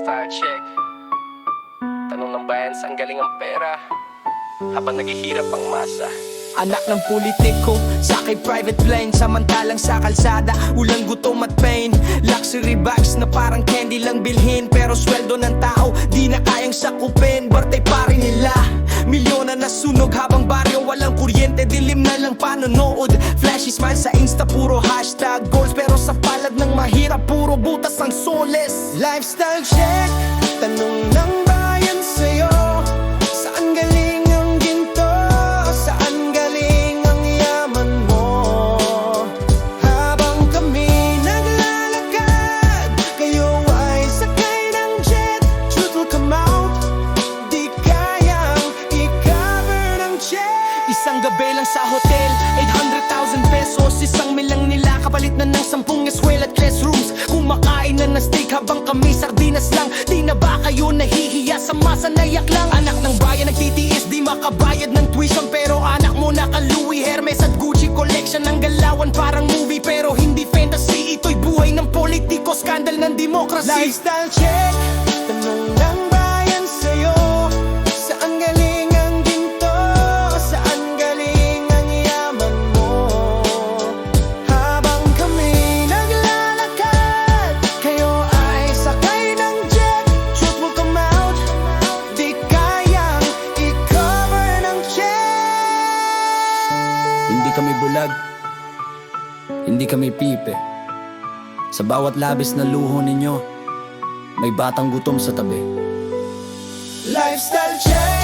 Lifestyle check. Tanong ng bayan, saan galing ang pera habang naghihirap ang masa? Anak ng politiko, sakay private plane. Samantalang sa kalsada, ulang gutom at pain. Luxury bags na parang candy lang bilhin. Pero sweldo ng tao, di na kayang sakupin. Birthday party nila, milyon na nasunog. Habang baryo walang kuryente, dilim na lang panonood. Flashy smile sa Insta, puro hashtag goals. Pero sa palad ng mahirap, puro butas ang soles. Lifestyle check, tanong ng bayan sa'yo. Saan galing ang ginto? Saan galing ang yaman mo? Habang kami naglalakad, kayo ay sakay ng jet. Truth will come out, di kayang i-cover ng check. Isang gabi lang sa hotel, 800,000 pesos. Isang milang nila, kapalit na ng 10 eskwela at classrooms. Kumakain na ng steak habang kami sardinas lang. Di na ba kayo nahihiya sa masa na yak lang? Anak ng bayan nagtitiis, di makabayad ng tuition. Pero anak mo naka Louis, Hermes at Gucci collection. Ang galawan parang movie pero hindi fantasy. Ito'y buhay ng politiko, skandal ng demokrasy. Lifestyle check, tanong ng bayan sa'yo. Saan galing ang ginto? Saan galing ang yaman mo? Habang kami naglalakad, kayo ay sakay ng jet. Truth will come out, di kayang i-cover ng check. Hindi kami bulag, hindi kami pipe. Sa bawat labis na luho ninyo, may batang gutom sa tabi. Lifestyle check.